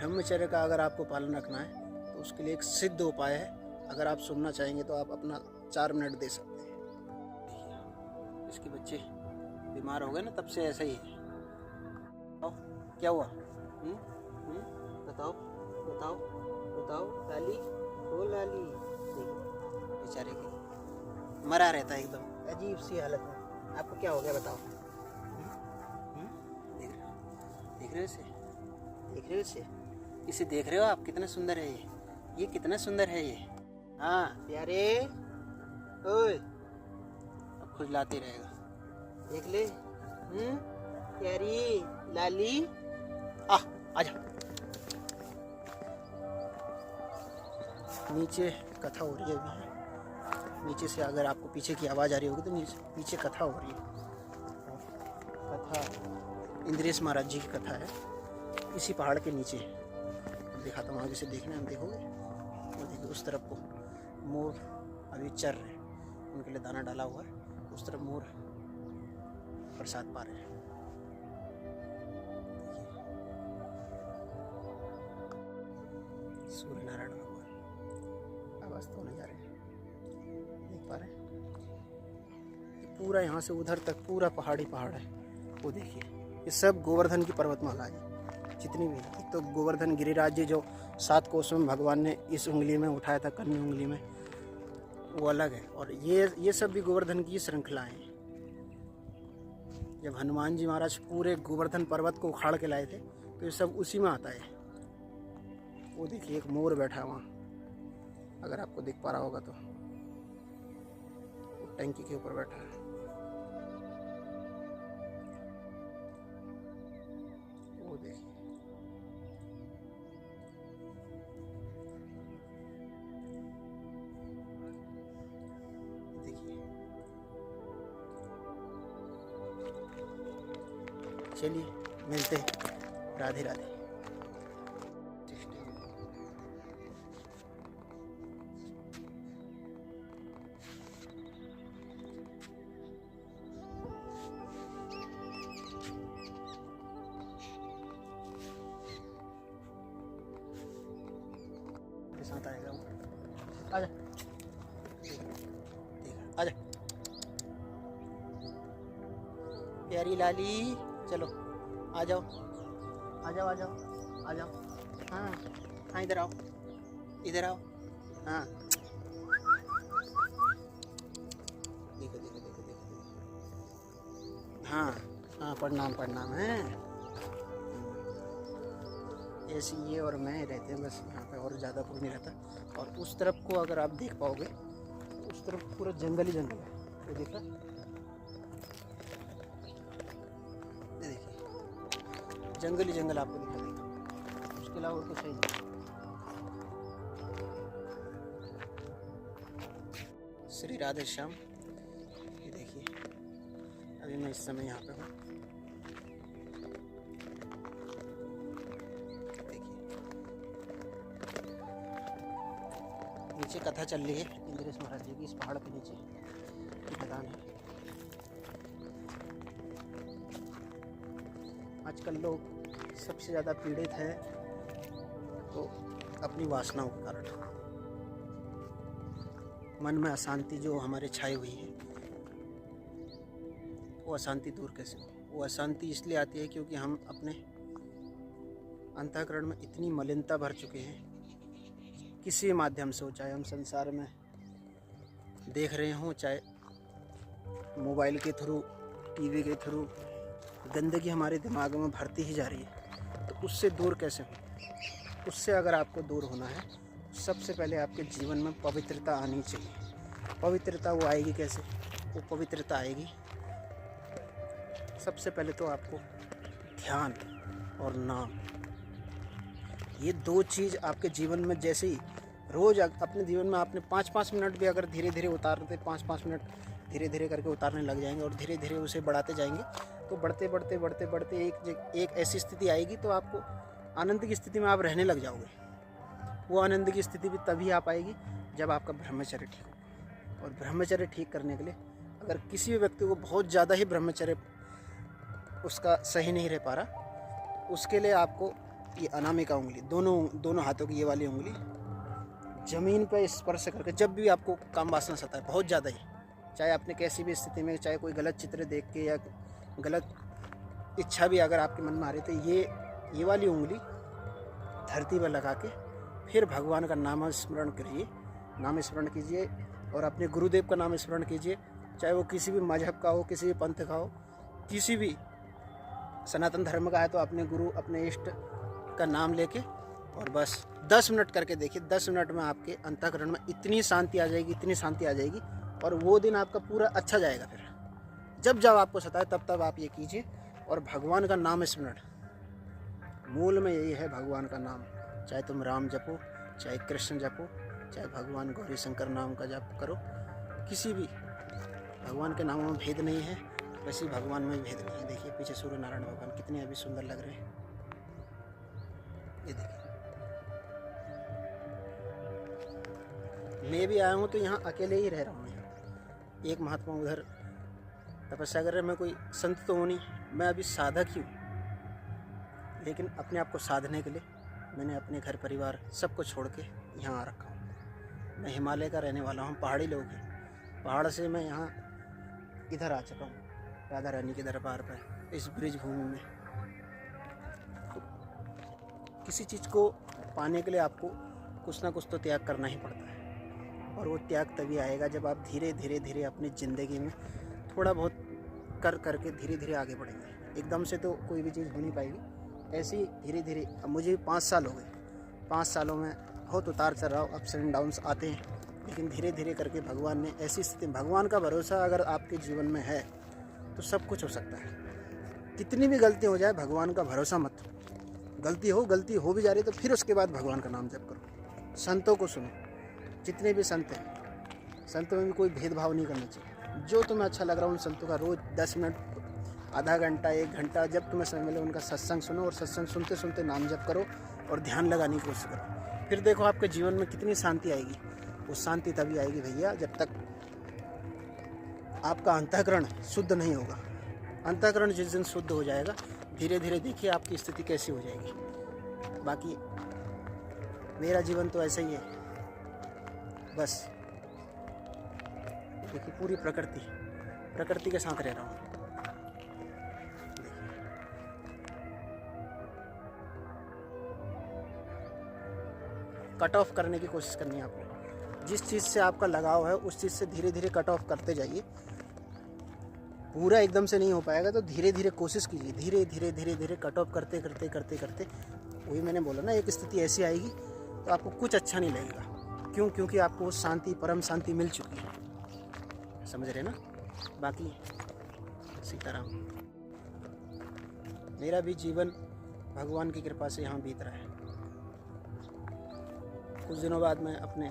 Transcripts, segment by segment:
ब्रह्मचर्य का अगर आपको पालन रखना है तो उसके लिए एक सिद्ध उपाय है। अगर आप सुनना चाहेंगे तो आप अपना 4 मिनट दे सकते हैं। देखिए, इसके बच्चे बीमार हो गए ना, तब से ऐसा ही है। क्या हुआ? बताओ बताओ बताओ। लाली, ओ लाली, देखो बेचारे की मरा रहता है एकदम अजीब सी हालत में। आपको क्या हो गया बताओ? देख रहे हो इसे? देख रहे हो इसे? इसे देख रहे हो आप? कितना सुंदर है ये कितना सुंदर है ये। हाँ प्यारे, ओए अब खुजलाते रहेगा, देख ले। प्यारी लाली, आजा। नीचे कथा हो रही है अभी। नीचे से अगर आपको पीछे की आवाज़ आ रही होगी तो नीचे कथा हो रही है। कथा इंद्रेश महाराज जी की कथा है, इसी पहाड़ के नीचे। दिखाता हूँ आगे से, देखना हम देखोगे। वो देखिए उस तरफ को मोर अभी चर रहे हैं, उनके लिए दाना डाला हुआ है। उस तरफ मोर प्रसाद पा रहे हैं। सूर्य नारायण भगवान आवाज तो होने जा रहे हैं, देख पा रहे हैं? ये पूरा यहाँ से उधर तक पूरा पहाड़ी पहाड़ है। वो देखिए, ये सब गोवर्धन की पर्वतमाला है जितनी भी है। तो गोवर्धन गिरिराज जी जो 7 कोसों में भगवान ने इस उंगली में उठाया था, कन्नी उंगली में, वो अलग है। और ये सब भी गोवर्धन की श्रृंखला है। जब हनुमान जी महाराज पूरे गोवर्धन पर्वत को उखाड़ के लाए थे तो ये सब उसी में आता है। वो देखिए एक मोर बैठा है वहाँ, अगर आपको दिख पा रहा होगा तो, वो टंकी के ऊपर बैठा है। वो देखिए, चलिए मिलते हैं। राधे राधे। साथ आएगा वो, आजा आजा प्यारी लाली, चलो आ जाओ आ जाओ आ जाओ आ जाओ। हाँ इधर आओ, इधर आओ। हाँ देखो देखो देखो देखो। हाँ प्रणाम प्रणाम है। ऐसे ये और मैं रहते हैं बस यहाँ पे, और ज़्यादा कोई नहीं रहता। और उस तरफ को अगर आप देख पाओगे तो उस तरफ पूरा जंगल ही जंगल है। वो देखा, ये देखिए जंगल ही जंगल आपको दिखा देगा, उसके अलावा और कुछ है नहीं। श्री राधे श्याम। ये देखिए अभी मैं इस समय यहाँ पे हूँ। नीचे कथा चल रही है इंद्रेश महाराज जी की, इस पहाड़ के नीचे मैदान है। आजकल लोग सबसे ज़्यादा पीड़ित हैं तो अपनी वासनाओं के कारण। मन में अशांति जो हमारे छाई हुई है, वो अशांति दूर कैसे हो? वो अशांति इसलिए आती है क्योंकि हम अपने अंतःकरण में इतनी मलिनता भर चुके हैं। किसी माध्यम से हो, चाहे हम संसार में देख रहे हों, चाहे मोबाइल के थ्रू, टीवी के थ्रू, गंदगी हमारे दिमाग में भरती ही जा रही है। तो उससे दूर कैसे हो? उससे अगर आपको दूर होना है, सबसे पहले आपके जीवन में पवित्रता आनी चाहिए। पवित्रता वो आएगी कैसे? वो पवित्रता आएगी सबसे पहले तो आपको ध्यान और नाम, ये 2 चीज़ आपके जीवन में जैसे ही रोज़ अपने जीवन में आपने 5-5 मिनट भी अगर धीरे धीरे उतारते, 5-5 मिनट धीरे धीरे करके उतारने लग जाएंगे और धीरे धीरे उसे बढ़ाते जाएंगे, तो बढ़ते बढ़ते बढ़ते बढ़ते एक ऐसी स्थिति आएगी तो आपको आनंद की स्थिति में आप रहने लग जाओगे। वो आनंद की स्थिति भी तभी आ पाएगी जब आपका ब्रह्मचर्य ठीक हो। और ब्रह्मचर्य ठीक करने के लिए अगर किसी भी व्यक्ति को बहुत ज़्यादा ही ब्रह्मचर्य उसका सही नहीं रह पा रहा, उसके लिए आपको ये अनामिका उंगली, दोनों हाथों की ये वाली उंगली ज़मीन पर स्पर्श करके, जब भी आपको काम वासना सता है बहुत ज़्यादा ही, चाहे आपने कैसी भी स्थिति में, चाहे कोई गलत चित्र देख के या गलत इच्छा भी अगर आपके मन में आ रही, तो ये वाली उंगली धरती पर लगा के फिर भगवान का नाम स्मरण कीजिए और अपने गुरुदेव का नाम स्मरण कीजिए, चाहे वो किसी भी मजहब का हो, किसी भी पंथ का हो, किसी भी सनातन धर्म का है, तो अपने गुरु, अपने इष्ट का नाम लेके और बस 10 मिनट करके देखिए। 10 मिनट में आपके अंतःकरण में इतनी शांति आ जाएगी और वो दिन आपका पूरा अच्छा जाएगा। फिर जब आपको सताए तब आप ये कीजिए और भगवान का नाम स्मरण, मूल में यही है भगवान का नाम। चाहे तुम राम जपो, चाहे कृष्ण जपो, चाहे भगवान गौरी शंकर नाम का जप करो, किसी भी भगवान के नामों में भेद नहीं है, वैसे भगवान में भेद नहीं है। देखिए पीछे सूर्य नारायण भगवान कितने अभी सुंदर लग रहे हैं, ये देखिए। मैं भी आया हूँ तो यहाँ अकेले ही रह रहा हूँ। यहाँ एक महात्मा उधर तपस्या कर रहे, मैं कोई संत तो हूँ नहीं, मैं अभी साधक ही हूँ, लेकिन अपने आप को साधने के लिए मैंने अपने घर परिवार सबको छोड़ के यहाँ आ रखा हूँ। मैं हिमालय का रहने वाला हूँ, पहाड़ी लोग हैं, पहाड़ से मैं यहाँ इधर आ चुका हूँ राधा रानी के दरबार पर, इस ब्रिज भूमि में। तो किसी चीज़ को पाने के लिए आपको कुछ ना कुछ तो त्याग करना ही पड़ता है, और वो त्याग तभी आएगा जब आप धीरे धीरे अपनी ज़िंदगी में थोड़ा बहुत करके धीरे आगे बढ़ेंगे। एकदम से तो कोई भी चीज़ हो नहीं पाएगी, ऐसे ही धीरे। अब मुझे 5 साल हो गए, 5 सालों में बहुत उतार चढ़ाव, अप्स एंड डाउन्स आते हैं, लेकिन धीरे करके भगवान ने ऐसी स्थिति, भगवान का भरोसा अगर आपके जीवन में है तो सब कुछ हो सकता है। कितनी भी गलती हो जाए, भगवान का भरोसा मत, गलती हो भी जा रही तो फिर उसके बाद भगवान का नाम जप करो। संतों को सुनो, जितने भी संत हैं, संतों में भी कोई भेदभाव नहीं करना चाहिए। जो तुम्हें अच्छा लग रहा है उन संतों का रोज़ 10 मिनट, आधा घंटा, 1 घंटा, जब तुम्हें समय मिले उनका सत्संग सुनो, और सत्संग सुनते सुनते नाम जप करो और ध्यान लगाने की कोशिश करो। फिर देखो आपके जीवन में कितनी शांति आएगी। वो शांति तभी आएगी भैया जब तक आपका अंतःकरण शुद्ध नहीं होगा। अंतःकरण जिस दिन शुद्ध हो जाएगा, धीरे देखिए आपकी स्थिति कैसी हो जाएगी। बाकी मेरा जीवन तो ऐसा ही है, बस देखिए पूरी प्रकृति के साथ रह रहा हूँ। कट ऑफ करने की कोशिश करनी है आपको। जिस चीज़ से आपका लगाव है उस चीज़ से धीरे कट ऑफ करते जाइए। पूरा एकदम से नहीं हो पाएगा तो धीरे कोशिश कीजिए, धीरे कट ऑफ करते वही मैंने बोला ना, एक स्थिति ऐसी आएगी तो आपको कुछ अच्छा नहीं लगेगा। क्यों? क्योंकि आपको शांति, परम शांति मिल चुकी है। समझ रहे ना? बाकी सीताराम। मेरा भी जीवन भगवान की कृपा से यहाँ बीत रहा है। कुछ दिनों बाद मैं अपने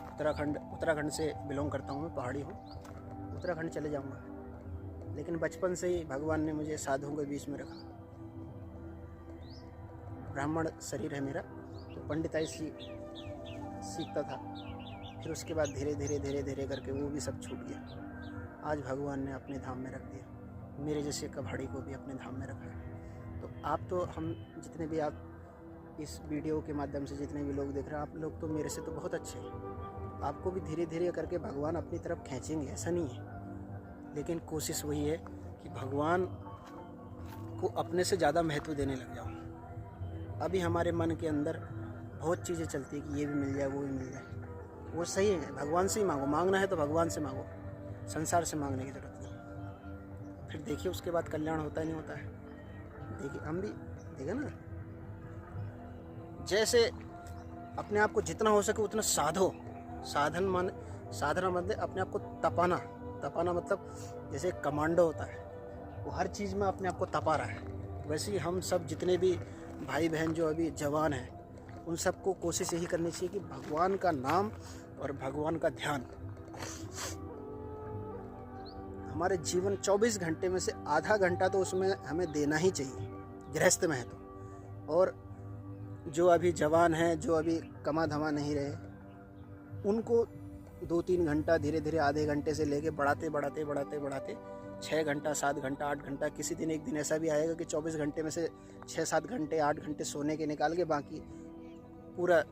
उत्तराखंड से बिलोंग करता हूँ, मैं पहाड़ी हूँ, उत्तराखंड चले जाऊँगा। लेकिन बचपन से ही भगवान ने मुझे साधुओं के बीच में रखा। ब्राह्मण शरीर है मेरा, तो पंडिताई सीखता था। फिर उसके बाद धीरे करके वो भी सब छूट गया। आज भगवान ने अपने धाम में रख दिया, मेरे जैसे कबाड़ी को भी अपने धाम में रखा है। तो आप तो, हम जितने भी, आप इस वीडियो के माध्यम से जितने भी लोग देख रहे हैं, आप लोग तो मेरे से तो बहुत अच्छे हैं। आपको भी धीरे करके भगवान अपनी तरफ खींचेंगे, ऐसा नहीं है। लेकिन कोशिश वही है कि भगवान को अपने से ज़्यादा महत्व देने लग जाओ। अभी हमारे मन के अंदर बहुत चीज़ें चलती है कि ये भी मिल जाए, वो भी मिल जाए। वो सही है, भगवान से ही मांगो, मांगना है तो भगवान से मांगो, संसार से मांगने की ज़रूरत नहीं। फिर देखिए उसके बाद कल्याण होता ही नहीं होता है। देखिए हम भी देखें ना, जैसे अपने आप को जितना हो सके उतना साधो। साधना मतलब अपने आप को तपाना मतलब जैसे कमांडो होता है, वो हर चीज़ में अपने आप को तपा रहा है। वैसे ही हम सब जितने भी भाई बहन जो अभी जवान हैं, उन सबको कोशिश यही करनी चाहिए कि भगवान का नाम और भगवान का ध्यान हमारे जीवन 24 घंटे में से आधा घंटा तो उसमें हमें देना ही चाहिए, गृहस्थ में है तो। और जो अभी जवान हैं, जो अभी कमा धमा नहीं रहे, उनको 2-3 घंटा धीरे आधे घंटे से लेके बढ़ाते 6 घंटा 7 घंटा 8 घंटा, किसी दिन एक दिन ऐसा भी आएगा कि 24 घंटे में से 6-7 घंटे 8 घंटे सोने के निकाल के बाकी पूरा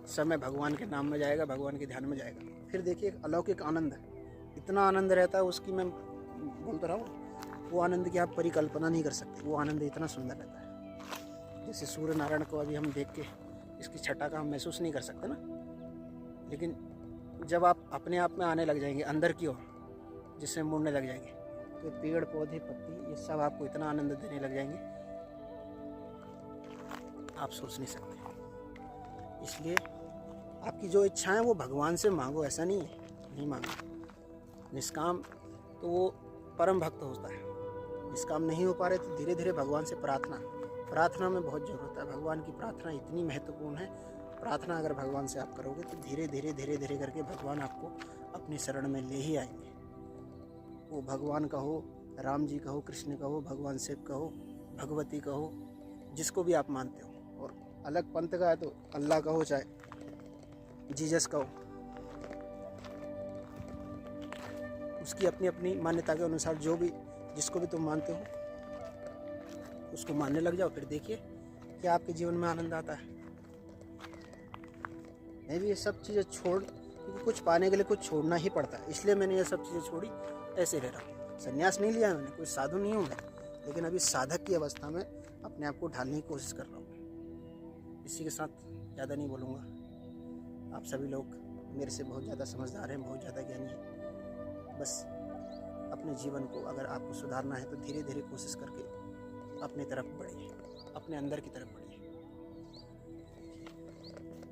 समय भगवान के नाम में जाएगा, भगवान के ध्यान में जाएगा। फिर देखिए एक अलौकिक आनंद है, इतना आनंद रहता है उसकी, मैं बोलता रहा हूँ, वो आनंद की आप परिकल्पना नहीं कर सकते। वो आनंद इतना सुंदर रहता है। जैसे सूर्य नारायण को अभी हम देख के इसकी छटा का हम महसूस नहीं कर सकते ना, लेकिन जब आप अपने आप में आने लग जाएंगे अंदर की ओर, जिससे मुड़ने लग जाएंगे, तो पेड़ पौधे पत्ती ये सब आपको इतना आनंद देने लग जाएंगे आप सोच नहीं सकते। इसलिए आपकी जो इच्छाएं वो भगवान से मांगो, ऐसा नहीं है नहीं मांगो। निष्काम तो वो परम भक्त होता है, निष्काम नहीं हो पा रहे तो धीरे धीरे भगवान से प्रार्थना में बहुत ज़रूरत है। भगवान की प्रार्थना इतनी महत्वपूर्ण है। प्रार्थना अगर भगवान से आप करोगे तो धीरे धीरे करके भगवान आपको अपनी शरण में ले ही आएंगे। वो भगवान का हो, राम जी का हो, कृष्ण का हो, भगवान शिव का हो, भगवती का हो, जिसको भी आप मानते हो। और अलग पंथ का है तो अल्लाह का हो, चाहे जीसस का हो, उसकी अपनी अपनी मान्यता के अनुसार जो भी जिसको भी तुम मानते हो उसको मानने लग जाओ। फिर देखिए क्या आपके जीवन में आनंद आता है। मैं भी ये सब चीज़ें क्योंकि कुछ पाने के लिए कुछ छोड़ना ही पड़ता है, इसलिए मैंने ये सब चीज़ें छोड़ी। ऐसे रह रहा हूँ, संन्यास नहीं लिया मैंने, कोई साधु नहीं हूँ मैं, लेकिन अभी साधक की अवस्था में अपने आप को ढालने की कोशिश कर रहा हूँ। इसी के साथ ज़्यादा नहीं बोलूँगा। आप सभी लोग मेरे से बहुत ज़्यादा समझदार हैं, बहुत ज़्यादा ज्ञानी हैं। बस अपने जीवन को अगर आपको सुधारना है तो धीरे धीरे कोशिश करके अपनी तरफ बढ़िए, अपने अंदर की तरफ बढ़िए।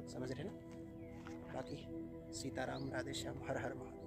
समझ रहे ना? बाकी सीताराम, राधे श्याम, हर हर महादेव।